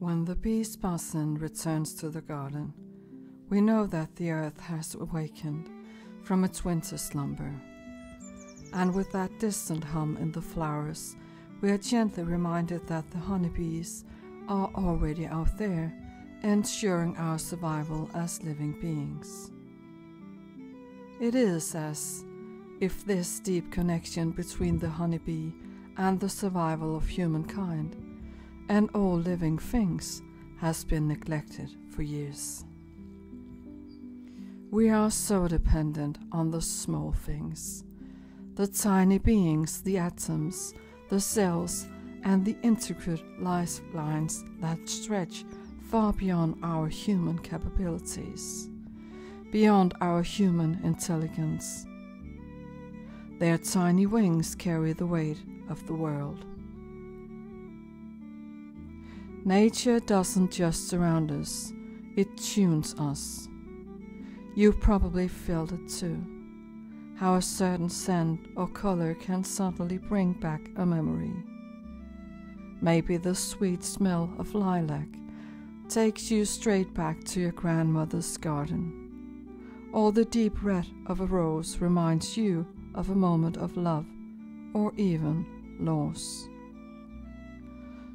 When the bee's buzzing returns to the garden, we know that the earth has awakened from its winter slumber. And with that distant hum in the flowers, we are gently reminded that the honeybees are already out there, ensuring our survival as living beings. It is as if this deep connection between the honeybee and the survival of humankind and all living things has been neglected for years. We are so dependent on the small things, the tiny beings, the atoms, the cells, and the intricate lifelines that stretch far beyond our human capabilities, beyond our human intelligence. Their tiny wings carry the weight of the world. Nature doesn't just surround us, it tunes us. You've probably felt it too, how a certain scent or color can suddenly bring back a memory. Maybe the sweet smell of lilac takes you straight back to your grandmother's garden, or the deep red of a rose reminds you of a moment of love or even loss.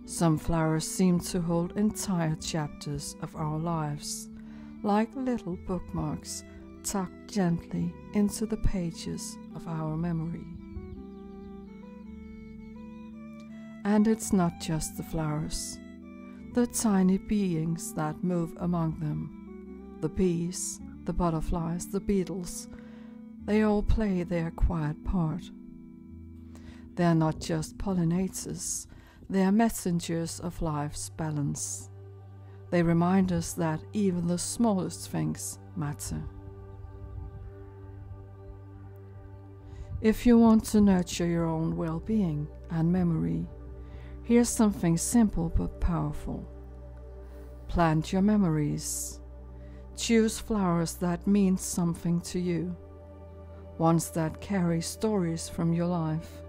Some flowers seem to hold entire chapters of our lives, like little bookmarks tucked gently into the pages of our memory. And it's not just the flowers, the tiny beings that move among them, the bees, the butterflies, the beetles, they all play their quiet part. They're not just pollinators, they're messengers of life's balance. They remind us that even the smallest things matter. If you want to nurture your own well-being and memory, here's something simple but powerful. Plant your memories. Choose flowers that mean something to you, ones that carry stories from your life,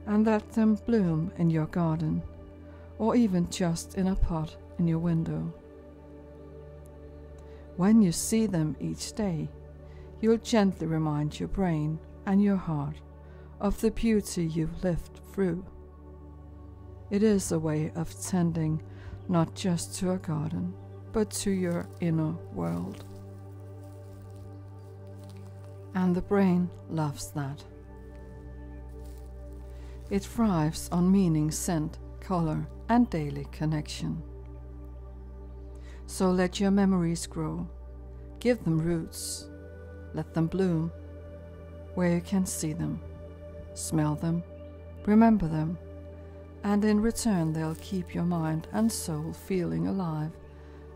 and let them bloom in your garden, or even just in a pot in your window. When you see them each day, you'll gently remind your brain and your heart of the beauty you've lived through. It is a way of tending not just to a garden, but to your inner world. And the brain loves that. It thrives on meaning, scent, color, and daily connection. So let your memories grow. Give them roots. Let them bloom where you can see them, smell them, remember them, and in return they'll keep your mind and soul feeling alive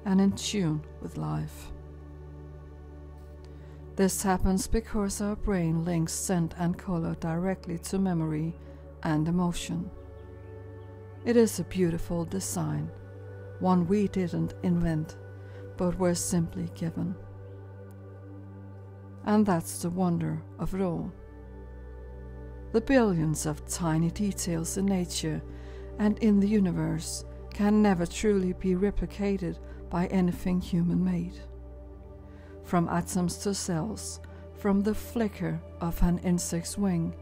and in tune with life. This happens because our brain links scent and color directly to memory and emotion. It is a beautiful design, one we didn't invent, but were simply given. And that's the wonder of it all. The billions of tiny details in nature and in the universe can never truly be replicated by anything human-made. From atoms to cells, from the flicker of an insect's wing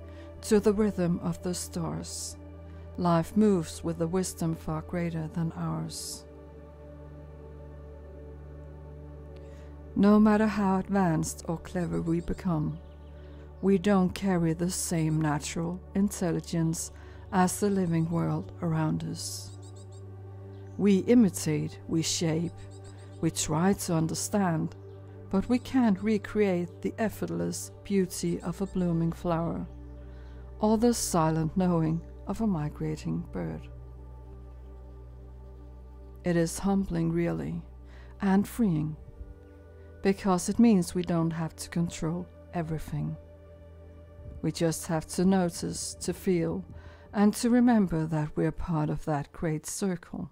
to the rhythm of the stars, life moves with a wisdom far greater than ours. No matter how advanced or clever we become, we don't carry the same natural intelligence as the living world around us. We imitate, we shape, we try to understand, but we can't recreate the effortless beauty of a blooming flower or the silent knowing of a migrating bird. It is humbling, really, and freeing, because it means we don't have to control everything. We just have to notice, to feel, and to remember that we're part of that great circle.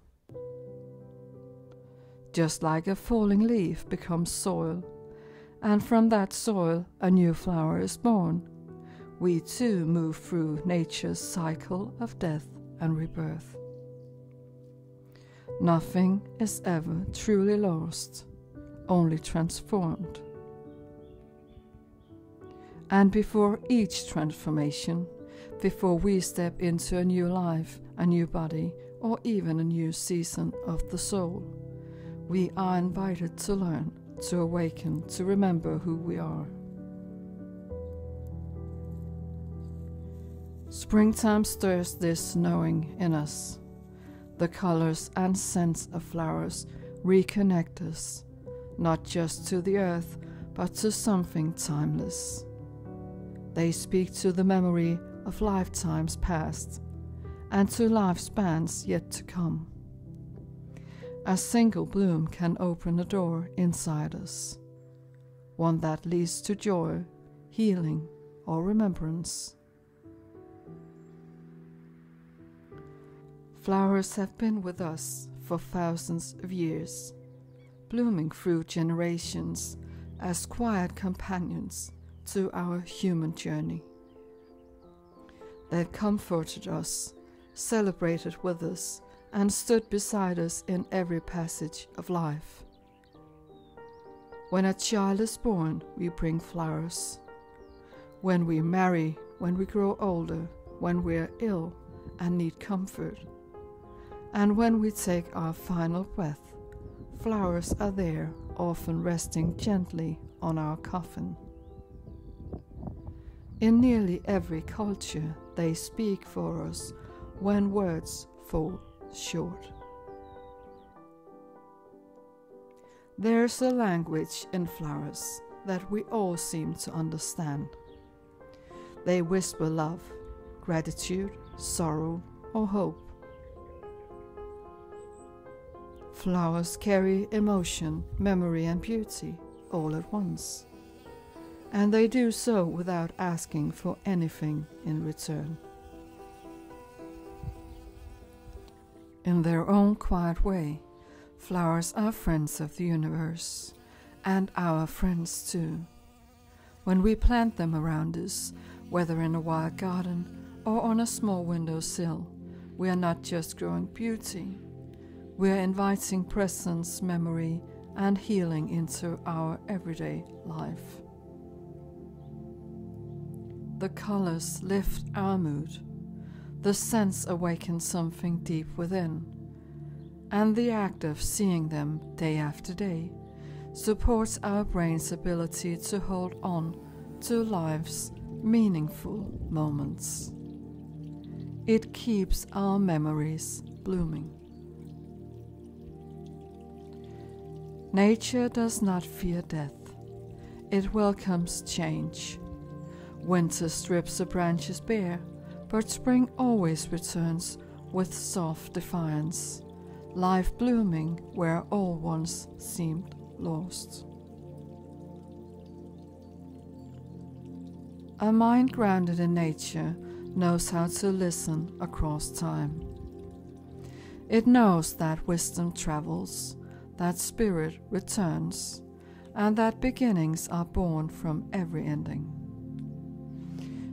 Just like a falling leaf becomes soil, and from that soil a new flower is born, we too move through nature's cycle of death and rebirth. Nothing is ever truly lost, only transformed. And before each transformation, before we step into a new life, a new body, or even a new season of the soul, we are invited to learn, to awaken, to remember who we are. Springtime stirs this knowing in us. The colors and scents of flowers reconnect us, not just to the earth, but to something timeless. They speak to the memory of lifetimes past and to lifespans yet to come. A single bloom can open a door inside us, one that leads to joy, healing, or remembrance. Flowers have been with us for thousands of years, blooming through generations as quiet companions to our human journey. They comforted us, celebrated with us, and stood beside us in every passage of life. When a child is born, we bring flowers. When we marry, when we grow older, when we are ill and need comfort, and when we take our final breath, flowers are there, often resting gently on our coffin. In nearly every culture, they speak for us when words fall short. There's a language in flowers that we all seem to understand. They whisper love, gratitude, sorrow, or hope. Flowers carry emotion, memory, and beauty all at once, and they do so without asking for anything in return. In their own quiet way, flowers are friends of the universe, and our friends too. When we plant them around us, whether in a wild garden or on a small windowsill, we are not just growing beauty, we are inviting presence, memory, and healing into our everyday life. The colors lift our mood, the scents awaken something deep within, and the act of seeing them day after day supports our brain's ability to hold on to life's meaningful moments. It keeps our memories blooming. Nature does not fear death. It welcomes change. Winter strips the branches bare, but spring always returns with soft defiance, life blooming where all once seemed lost. A mind grounded in nature knows how to listen across time. It knows that wisdom travels, that spirit returns, and that beginnings are born from every ending.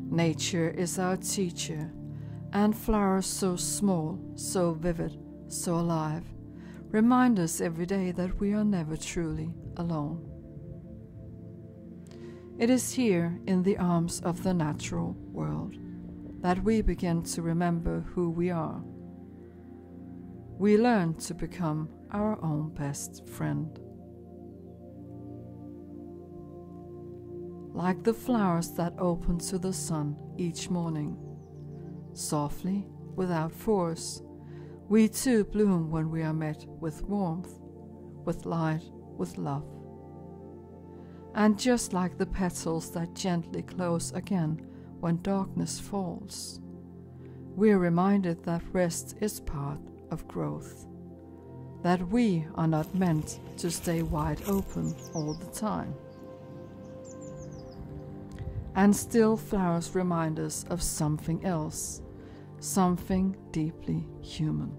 Nature is our teacher, and flowers so small, so vivid, so alive, remind us every day that we are never truly alone. It is here in the arms of the natural world that we begin to remember who we are. We learn to become our own best friend. Like the flowers that open to the sun each morning, softly, without force, we too bloom when we are met with warmth, with light, with love. And just like the petals that gently close again when darkness falls, we are reminded that rest is part of growth, that we are not meant to stay wide open all the time. And still flowers remind us of something else, something deeply human.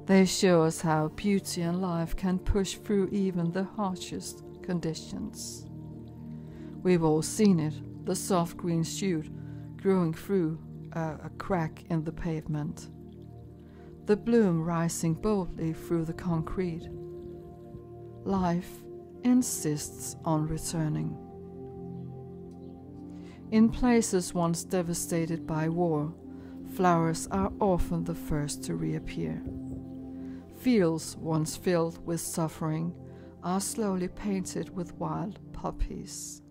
They show us how beauty and life can push through even the harshest conditions. We've all seen it, the soft green shoot growing through a crack in the pavement. the bloom rising boldly through the concrete. Life insists on returning. In places once devastated by war, flowers are often the first to reappear. Fields once filled with suffering are slowly painted with wild poppies.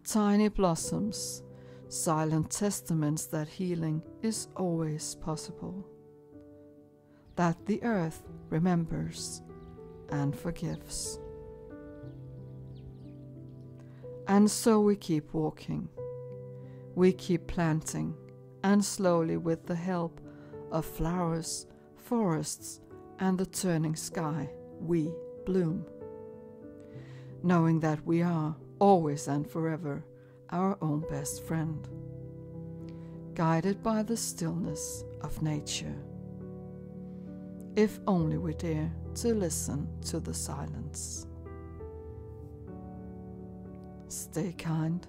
Tiny blossoms, silent testaments that healing is always possible, that the earth remembers and forgives. And so we keep walking, we keep planting, and slowly, with the help of flowers, forests, and the turning sky, we bloom, knowing that we are, always and forever, our own best friend, guided by the stillness of nature, if only we dare to listen to the silence. Stay kind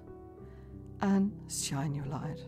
and shine your light.